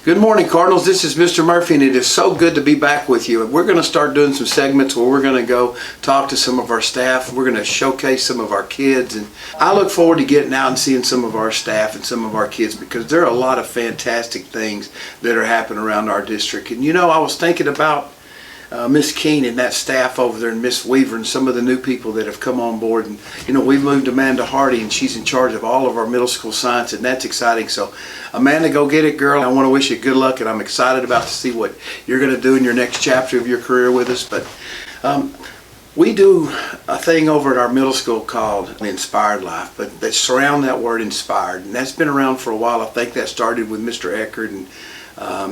Good morning, Cardinals. This is Mr. Murphy, and it is so good to be back with you. We're going to start doing some segments where we're going to go talk to some of our staff. We're going to showcase some of our kids, and I look forward to getting out and seeing some of our staff and some of our kids, because there are a lot of fantastic things that are happening around our district. And you know, I was thinking about Miss Keene and that staff over there, and Miss Weaver and some of the new people that have come on board. And you know, we've moved Amanda Hardy, and she's in charge of all of our middle school science, and that's exciting. So Amanda, go get it, girl. I want to wish you good luck, and I'm excited about to see what you're going to do in your next chapter of your career with us. But we do a thing over at our middle school called Inspired Life, but they surround that word inspired, and that's been around for a while. I think that started with Mr. Eckert and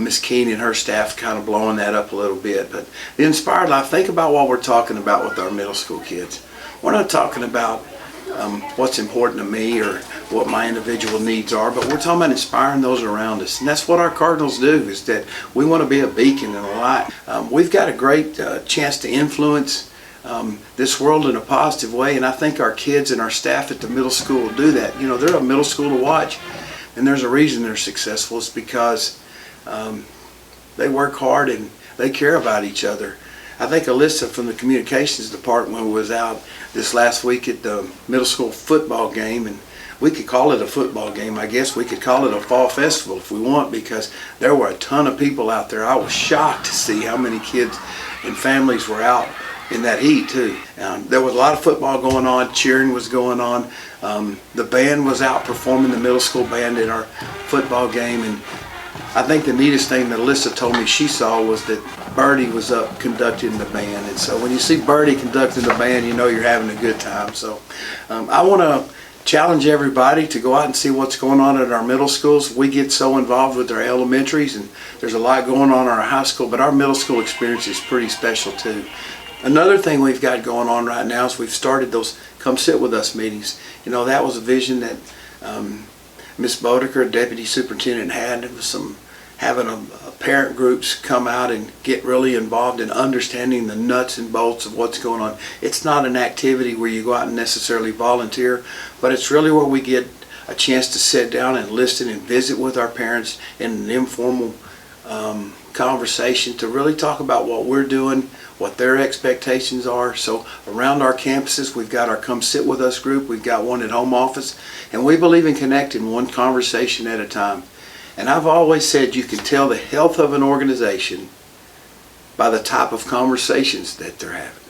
Miss Keene and her staff kind of blowing that up a little bit. But the Inspired Life, think about what we're talking about with our middle school kids. We're not talking about what's important to me or what my individual needs are, but we're talking about inspiring those around us. And that's what our Cardinals do, is that we want to be a beacon and a light. We've got a great chance to influence this world in a positive way, and I think our kids and our staff at the middle school will do that. You know, they're a middle school to watch, and there's a reason they're successful. It's because they work hard and they care about each other. I think Alyssa from the communications department was out this last week at the middle school football game, and we could call it a football game. I guess we could call it a fall festival if we want, because there were a ton of people out there. I was shocked to see how many kids and families were out in that heat too. There was a lot of football going on, cheering was going on. The band was out performing, the middle school band, in our football game. And I think the neatest thing that Alyssa told me she saw was that Birdie was up conducting the band. And so when you see Birdie conducting the band, you know you're having a good time. So I want to challenge everybody to go out and see what's going on at our middle schools. We get so involved with our elementaries, and there's a lot going on in our high school, but our middle school experience is pretty special too. Another thing we've got going on right now is we've started those Come Sit With Us meetings. You know, that was a vision that Ms. Bodeker, Deputy Superintendent, had. It was having a parent groups come out and get really involved in understanding the nuts and bolts of what's going on. It's not an activity where you go out and necessarily volunteer, but it's really where we get a chance to sit down and listen and visit with our parents in an informal conversation to really talk about what we're doing, what their expectations are. So around our campuses, we've got our Come Sit With Us group, we've got one at home office, and we believe in connecting one conversation at a time. And I've always said you can tell the health of an organization by the type of conversations that they're having.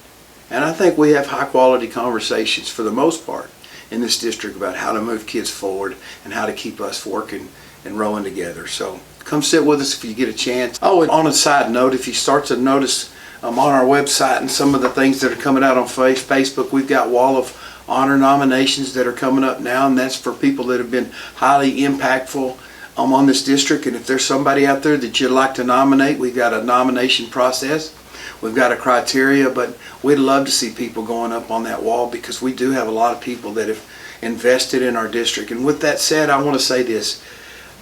And I think we have high quality conversations for the most part in this district about how to move kids forward and how to keep us working and rowing together. So come sit with us if you get a chance. Oh, and on a side note, if you start to notice on our website and some of the things that are coming out on Facebook, we've got Wall of Honor nominations that are coming up now, and that's for people that have been highly impactful on this district. And if there's somebody out there that you'd like to nominate, we've got a nomination process. We've got a criteria, but we'd love to see people going up on that wall, because we do have a lot of people that have invested in our district. And with that said, I want to say this.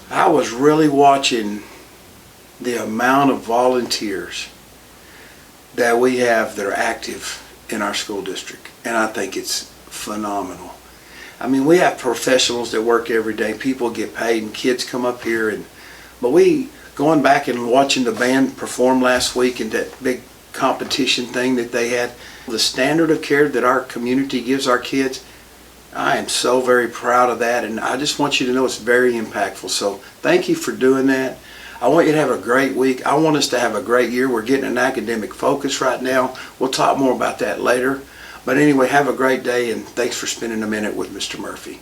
I was really watching the amount of volunteers that we have that are active in our school district, and I think it's phenomenal. I mean, we have professionals that work every day. People get paid, and kids come up here, but we, going back and watching the band perform last week and that big competition thing that they had, the standard of care that our community gives our kids, I am so very proud of that, and I just want you to know it's very impactful. So thank you for doing that. I want you to have a great week. I want us to have a great year. We're getting an academic focus right now. We'll talk more about that later. But anyway, have a great day, and thanks for spending a minute with Mr. Murphy.